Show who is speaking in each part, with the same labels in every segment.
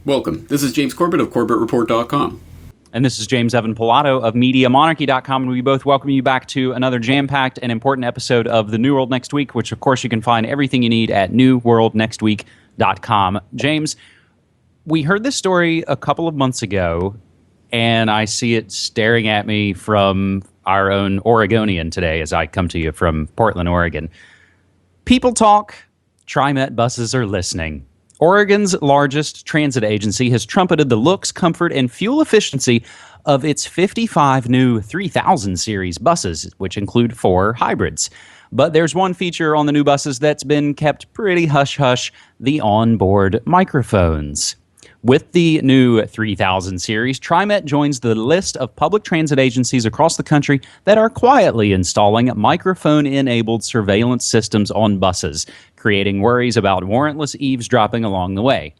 Speaker 1: Welcome. This is James Corbett of CorbettReport.com.
Speaker 2: And this is James Evan Pilato of MediaMonarchy.com, and we both welcome you back to another jam-packed and important episode of The New World Next Week, which, of course, you can find everything you need at NewWorldNextWeek.com. James, we heard this story a couple of months ago, and I see it staring at me from our own Oregonian today as I come to you from Portland, Oregon. People talk. TriMet buses are listening. Oregon's largest transit agency has trumpeted the looks, comfort, and fuel efficiency of its 55 new 3000 series buses, which include 4 hybrids. But there's one feature on the new buses that's been kept pretty hush-hush: the onboard microphones. With the new 3000 series, TriMet joins the list of public transit agencies across the country that are quietly installing microphone-enabled surveillance systems on buses, creating worries about warrantless eavesdropping along the way.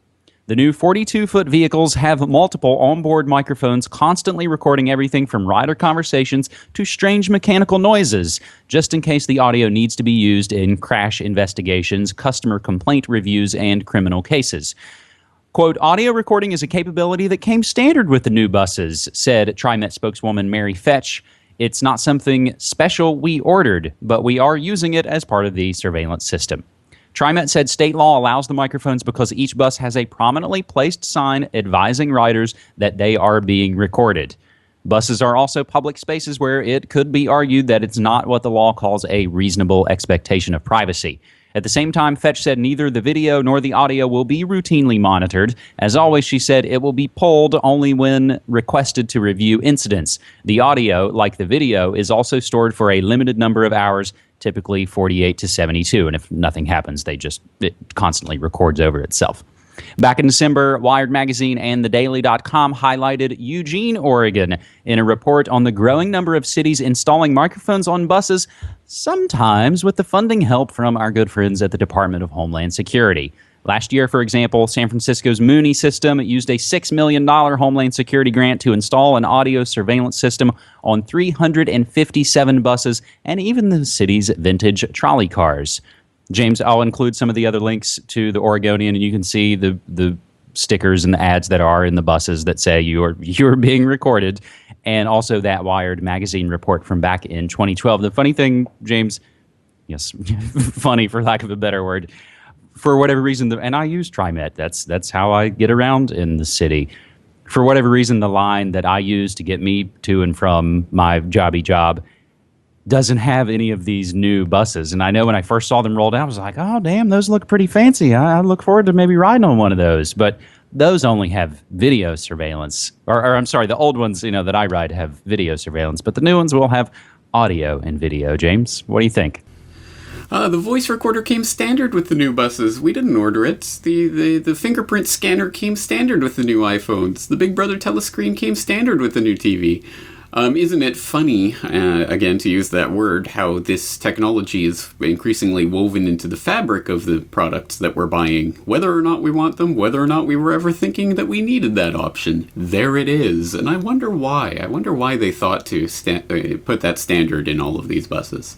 Speaker 2: The new 42-foot vehicles have multiple onboard microphones constantly recording everything from rider conversations to strange mechanical noises, just in case the audio needs to be used in crash investigations, customer complaint reviews, and criminal cases. Quote, audio recording is a capability that came standard with the new buses, said TriMet spokeswoman Mary Fetch. It's not something special we ordered, but we are using it as part of the surveillance system. TriMet said state law allows the microphones because each bus has a prominently placed sign advising riders that they are being recorded. Buses are also public spaces where it could be argued that it's not what the law calls a reasonable expectation of privacy. At the same time, Fetch said neither the video nor the audio will be routinely monitored. As always, she said it will be pulled only when requested to review incidents. The audio, like the video, is also stored for a limited number of hours, typically 48 to 72. And if nothing happens, it constantly records over itself. Back in December, Wired Magazine and TheDaily.com highlighted Eugene, Oregon, in a report on the growing number of cities installing microphones on buses, sometimes with the funding help from our good friends at the Department of Homeland Security. Last year, for example, San Francisco's Mooney system used a $6 million Homeland Security grant to install an audio surveillance system on 357 buses and even the city's vintage trolley cars. James, I'll include some of the other links to the Oregonian, and you can see the stickers and the ads that are in the buses that say you're being recorded, and also that Wired Magazine report from back in 2012. The funny thing, James, yes, funny for lack of a better word, for whatever reason, and I use TriMet. That's how I get around in the city. For whatever reason, the line that I use to get me to and from my jobby job doesn't have any of these new buses. And I know when I first saw them rolled out, I was like, oh, damn, those look pretty fancy. I look forward to maybe riding on one of those. But those only have video surveillance. Or I'm sorry, the old ones, that I ride have video surveillance. But the new ones will have audio and video. James, what do you think?
Speaker 1: The voice recorder came standard with the new buses. We didn't order it. The fingerprint scanner came standard with the new iPhones. The Big Brother telescreen came standard with the new TV. Isn't it funny, again, to use that word, how this technology is increasingly woven into the fabric of the products that we're buying, whether or not we want them, whether or not we were ever thinking that we needed that option. There it is. And I wonder why. I wonder why they thought to put that standard in all of these buses.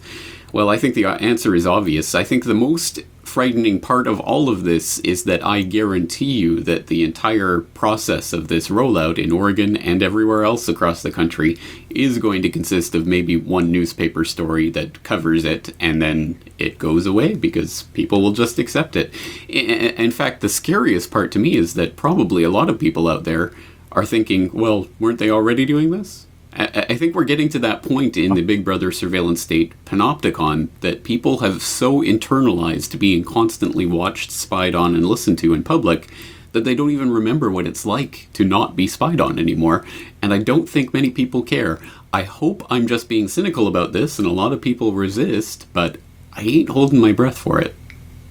Speaker 1: Well, I think the answer is obvious. I think the most frightening part of all of this is that I guarantee you that the entire process of this rollout in Oregon and everywhere else across the country is going to consist of maybe one newspaper story that covers it, and then it goes away because people will just accept it. In fact, the scariest part to me is that probably a lot of people out there are thinking, well, weren't they already doing this? I think we're getting to that point in the Big Brother surveillance state panopticon that people have so internalized being constantly watched, spied on, and listened to in public that they don't even remember what it's like to not be spied on anymore. And I don't think many people care. I hope I'm just being cynical about this and a lot of people resist, but I ain't holding my breath for it.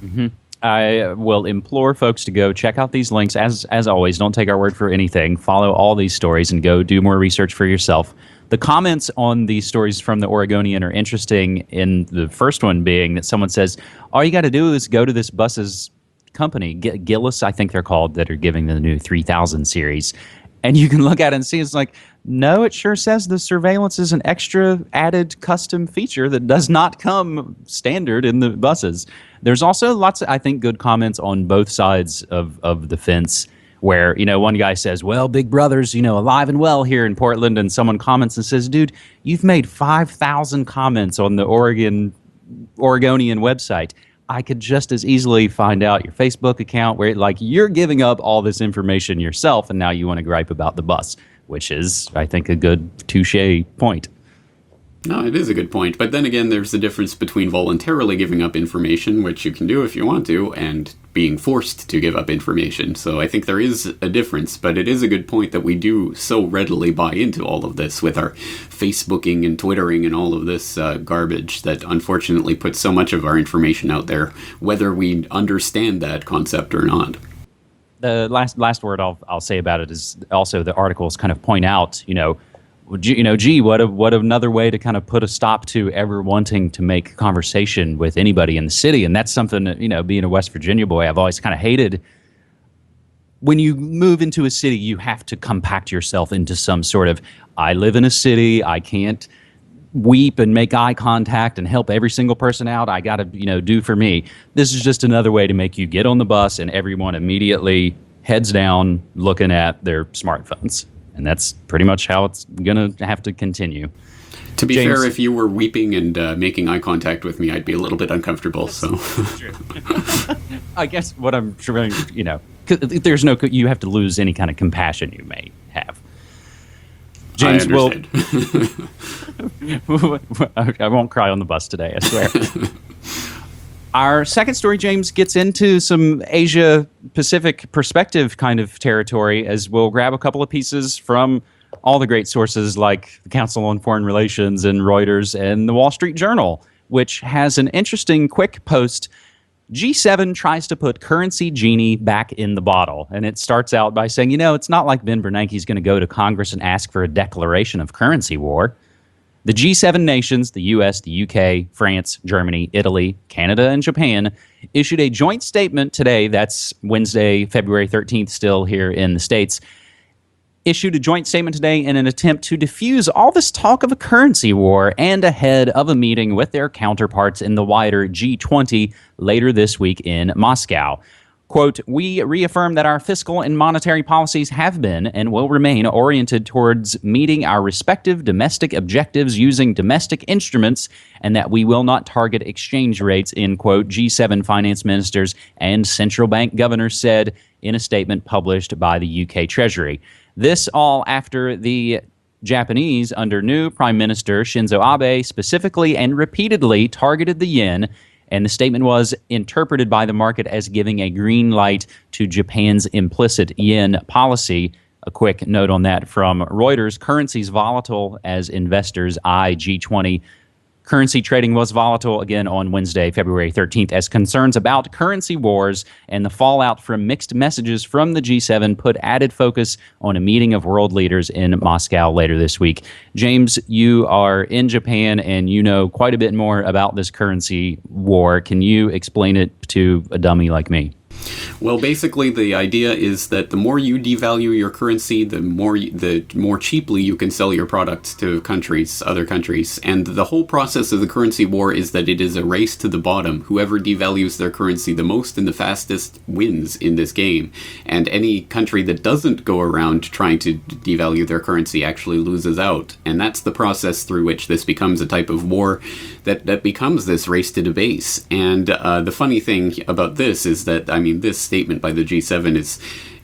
Speaker 2: Mm-hmm. I will implore folks to go check out these links. As always, don't take our word for anything. Follow all these stories and go do more research for yourself. The comments on these stories from the Oregonian are interesting, in the first one being that someone says, all you got to do is go to this bus's company, Gillis, I think they're called, that are giving the new 3000 series. And you can look at it and see, it's like, no, it sure says the surveillance is an extra added custom feature that does not come standard in the buses. There's also lots of, I think, good comments on both sides of the fence where, one guy says, well, Big Brother's, alive and well here in Portland. And someone comments and says, dude, you've made 5,000 comments on the Oregonian website. I could just as easily find out your Facebook account where you're giving up all this information yourself. And now you want to gripe about the bus, which is, I think, a good touche point.
Speaker 1: No, it is a good point. But then again, there's the difference between voluntarily giving up information, which you can do if you want to, and being forced to give up information. So I think there is a difference, but it is a good point that we do so readily buy into all of this with our Facebooking and Twittering and all of this garbage that unfortunately puts so much of our information out there, whether we understand that concept or not.
Speaker 2: The last word I'll say about it is also the articles kind of point out, what another way to kind of put a stop to ever wanting to make conversation with anybody in the city. And that's something that, being a West Virginia boy, I've always kind of hated. When you move into a city, you have to compact yourself into some sort of, I live in a city, I can't weep and make eye contact and help every single person out. I got to, do for me. This is just another way to make you get on the bus and everyone immediately heads down looking at their smartphones. And that's pretty much how it's going to have to continue.
Speaker 1: To be fair, if you were weeping and making eye contact with me, I'd be a little bit uncomfortable. So,
Speaker 2: I guess what I'm trying, there's you have to lose any kind of compassion you may have. James, I won't cry on the bus today, I swear. Our second story, James, gets into some Asia-Pacific perspective kind of territory, as we'll grab a couple of pieces from all the great sources like the Council on Foreign Relations and Reuters and the Wall Street Journal, which has an interesting quick post. G7 tries to put currency genie back in the bottle. And it starts out by saying, it's not like Ben Bernanke's going to go to Congress and ask for a declaration of currency war. The G7 nations, the U.S., the U.K., France, Germany, Italy, Canada, and Japan, issued a joint statement today, that's Wednesday, February 13th, still here in the States, issued a joint statement today in an attempt to diffuse all this talk of a currency war and ahead of a meeting with their counterparts in the wider G20 later this week in Moscow. Quote, we reaffirm that our fiscal and monetary policies have been and will remain oriented towards meeting our respective domestic objectives using domestic instruments and that we will not target exchange rates, end quote, G7 finance ministers and central bank governors said in a statement published by the UK Treasury. This all after the Japanese, under new Prime Minister Shinzo Abe, specifically and repeatedly targeted the yen. And the statement was interpreted by the market as giving a green light to Japan's implicit yen policy. A quick note on that from Reuters. Currencies volatile as investors eye G20. Currency trading was volatile again on Wednesday, February 13th, as concerns about currency wars and the fallout from mixed messages from the G7 put added focus on a meeting of world leaders in Moscow later this week. James, you are in Japan and you know quite a bit more about this currency war. Can you explain it to a dummy like me?
Speaker 1: Well, basically, the idea is that the more you devalue your currency, the more cheaply you can sell your products to other countries. And the whole process of the currency war is that it is a race to the bottom. Whoever devalues their currency the most and the fastest wins in this game. And any country that doesn't go around trying to devalue their currency actually loses out. And that's the process through which this becomes a type of war that becomes this race to the base. And the funny thing about this is that, this statement by the G7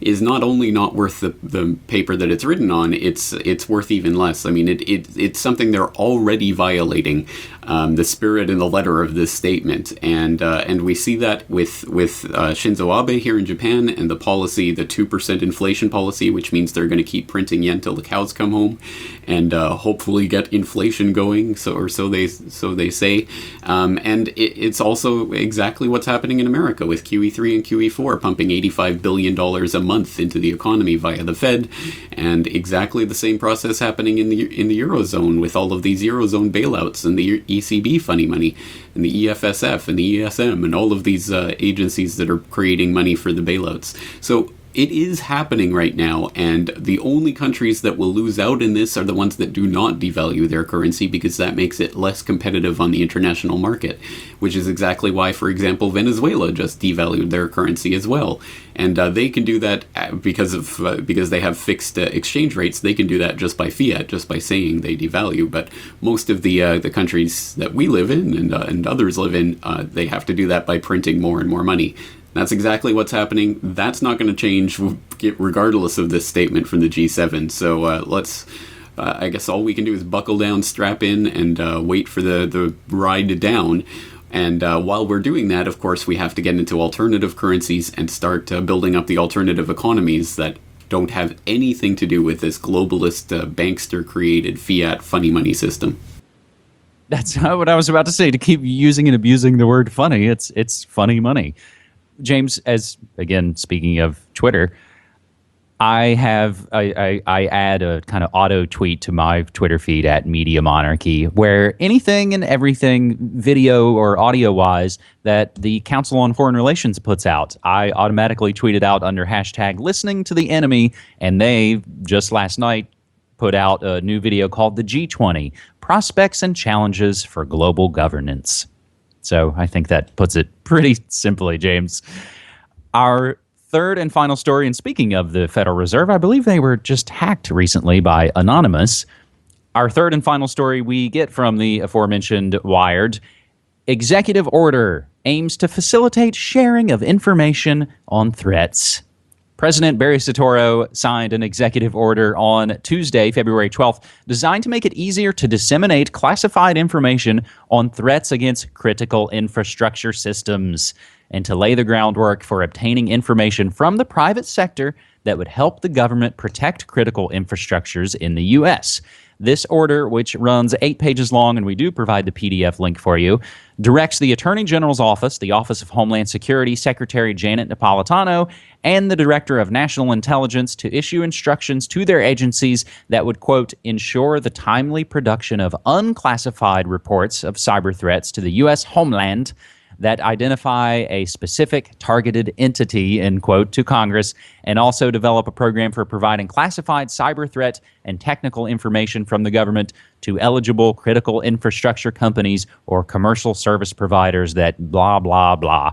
Speaker 1: is not only not worth the paper that it's written on, it's worth even less. It's something they're already violating, the spirit and the letter of this statement, and we see that with Shinzo Abe here in Japan and the policy, the 2% inflation policy, which means they're going to keep printing yen till the cows come home, and hopefully get inflation going. So they say, and it's also exactly what's happening in America with QE3 and QE4 pumping $85 billion a month into the economy via the Fed, and exactly the same process happening in the Eurozone with all of these Eurozone bailouts and the ECB funny money and the EFSF and the ESM and all of these agencies that are creating money for the bailouts. So it is happening right now, and the only countries that will lose out in this are the ones that do not devalue their currency, because that makes it less competitive on the international market, which is exactly why, for example, Venezuela just devalued their currency as well. And they can do that because they have fixed exchange rates. They can do that just by fiat, just by saying they devalue. But most of the countries that we live in and others live in, they have to do that by printing more and more money. That's exactly what's happening. That's not going to change regardless of this statement from the G7. So I guess all we can do is buckle down, strap in, and wait for the ride down. And while we're doing that, of course, we have to get into alternative currencies and start building up the alternative economies that don't have anything to do with this globalist, bankster-created fiat funny money system.
Speaker 2: That's what I was about to say. To keep using and abusing the word funny, it's funny money. James, again, speaking of Twitter, I add a kind of auto tweet to my Twitter feed at Media Monarchy, where anything and everything video or audio wise that the Council on Foreign Relations puts out, I automatically tweet it out under hashtag listening to the enemy. And they just last night put out a new video called the G20 Prospects and Challenges for Global Governance. So I think that puts it pretty simply, James. Our third and final story, and speaking of the Federal Reserve, I believe they were just hacked recently by Anonymous. Our third and final story we get from the aforementioned Wired. Executive order aims to facilitate sharing of information on threats. President Barry Soetoro signed an executive order on Tuesday, February 12th, designed to make it easier to disseminate classified information on threats against critical infrastructure systems and to lay the groundwork for obtaining information from the private sector that would help the government protect critical infrastructures in the U.S. This order, which runs 8 pages long, and we do provide the PDF link for you, directs the Attorney General's office, the Office of Homeland Security Secretary Janet Napolitano, and the Director of National Intelligence to issue instructions to their agencies that would, quote, ensure the timely production of unclassified reports of cyber threats to the U.S. homeland that identify a specific targeted entity, end quote, to Congress, and also develop a program for providing classified cyber threat and technical information from the government to eligible critical infrastructure companies or commercial service providers that blah, blah, blah.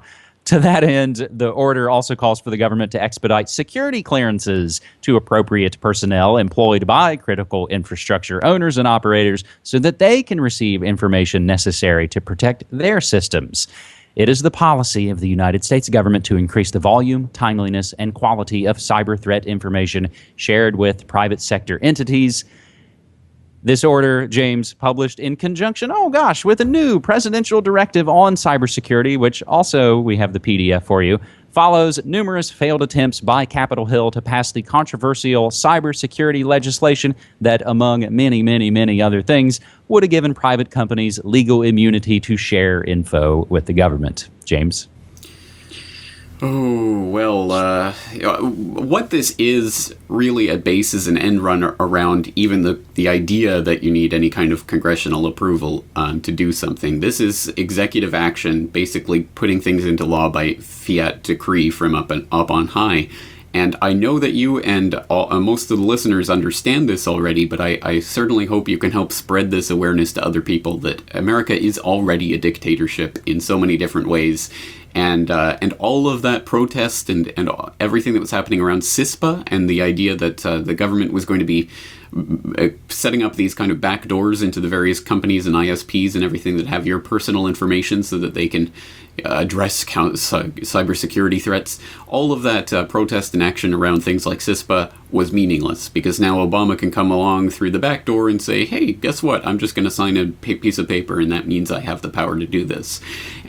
Speaker 2: To that end, the order also calls for the government to expedite security clearances to appropriate personnel employed by critical infrastructure owners and operators so that they can receive information necessary to protect their systems. It is the policy of the United States government to increase the volume, timeliness, and quality of cyber threat information shared with private sector entities. This order, James, published in conjunction, with a new presidential directive on cybersecurity, which also we have the PDF for you, follows numerous failed attempts by Capitol Hill to pass the controversial cybersecurity legislation that, among many, many, many other things, would have given private companies legal immunity to share info with the government. James?
Speaker 1: Oh, well, what this is really at base is an end run around even the idea that you need any kind of congressional approval to do something. This is executive action, basically putting things into law by fiat decree from up on high. And I know that you and most of the listeners understand this already, but I certainly hope you can help spread this awareness to other people that America is already a dictatorship in so many different ways. And all of that protest and everything that was happening around CISPA and the idea that the government was going to be setting up these kind of back doors into the various companies and ISPs and everything that have your personal information so that they can address cybersecurity threats. All of that protest and action around things like CISPA was meaningless because now Obama can come along through the back door and say, hey, guess what? I'm just going to sign a piece of paper and that means I have the power to do this.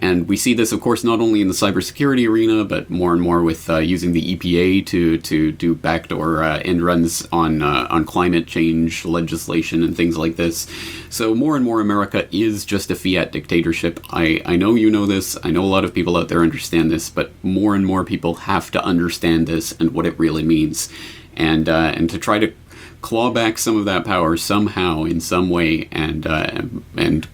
Speaker 1: And we see this, of course, not only in the cybersecurity arena, but more and more with using the EPA to do backdoor end runs on climate change legislation and things like this. So more and more America is just a fiat dictatorship. I know you know this. I know a lot of people out there understand this, but more and more people have to understand this and what it really means. And to try to claw back some of that power somehow in some way, and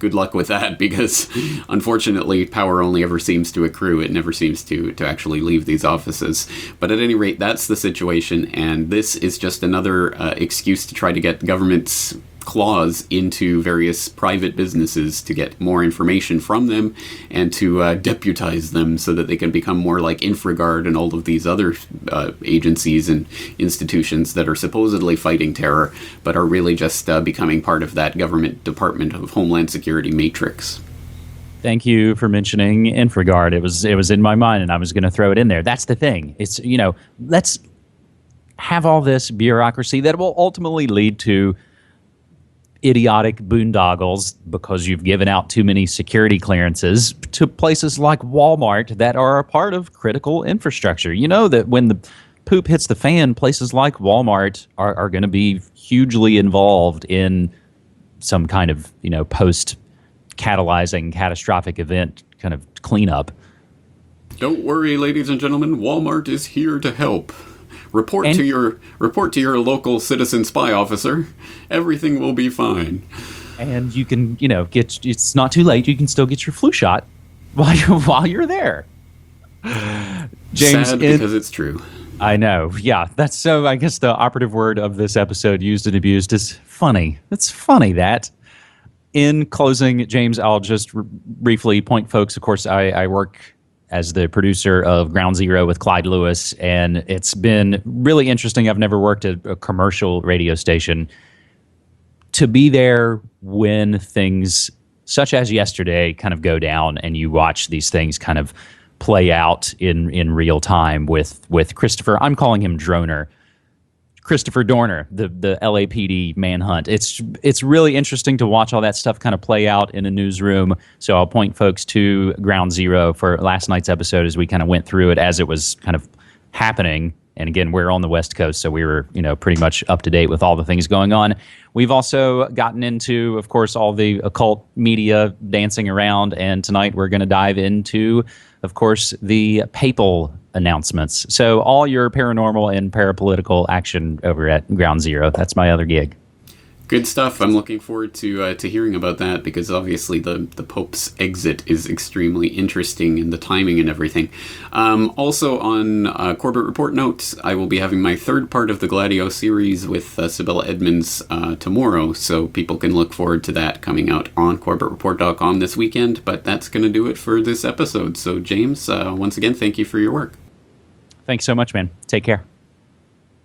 Speaker 1: good luck with that, because unfortunately power only ever seems to accrue. It never seems to actually leave these offices. But at any rate, that's the situation, and this is just another excuse to try to get government's claws into various private businesses to get more information from them and to deputize them so that they can become more like Infragard and all of these other agencies and institutions that are supposedly fighting terror but are really just becoming part of that government Department of Homeland Security matrix.
Speaker 2: Thank you for mentioning Infragard. It was in my mind, and I was going to throw it in there. That's the thing. It's, let's have all this bureaucracy that will ultimately lead to idiotic boondoggles because you've given out too many security clearances to places like Walmart that are a part of critical infrastructure. You know that when the poop hits the fan, places like Walmart are going to be hugely involved in some kind of, post-catalyzing catastrophic event kind of cleanup.
Speaker 1: Don't worry, ladies and gentlemen, Walmart is here to help. Report to your local citizen spy officer. Everything will be fine.
Speaker 2: And you can, it's not too late. You can still get your flu shot while you're there. James,
Speaker 1: sad because it's true.
Speaker 2: I know. Yeah, that's so. I guess the operative word of this episode, used and abused, is funny. It's funny that. In closing, James, I'll just briefly point folks. Of course, I work as the producer of Ground Zero with Clyde Lewis, and it's been really interesting. I've never worked at a commercial radio station. To be there when things such as yesterday kind of go down and you watch these things kind of play out in real time with Christopher, I'm calling him Droner, Christopher Dorner, the LAPD manhunt. It's really interesting to watch all that stuff kind of play out in a newsroom. So I'll point folks to Ground Zero for last night's episode as we kind of went through it as it was kind of happening. And again, we're on the West Coast, so we were, pretty much up to date with all the things going on. We've also gotten into, of course, all the occult media dancing around. And tonight we're going to dive into, of course, the papal announcements. So all your paranormal and parapolitical action over at Ground Zero. That's my other gig.
Speaker 1: Good stuff. I'm looking forward to hearing about that, because obviously the Pope's exit is extremely interesting, and the timing and everything. Also on Corbett Report notes, I will be having my third part of the Gladio series with Sibylla Edmonds tomorrow, so people can look forward to that coming out on CorbettReport.com this weekend. But that's going to do it for this episode. So James, once again, thank you for your work.
Speaker 2: Thanks so much, man. Take care.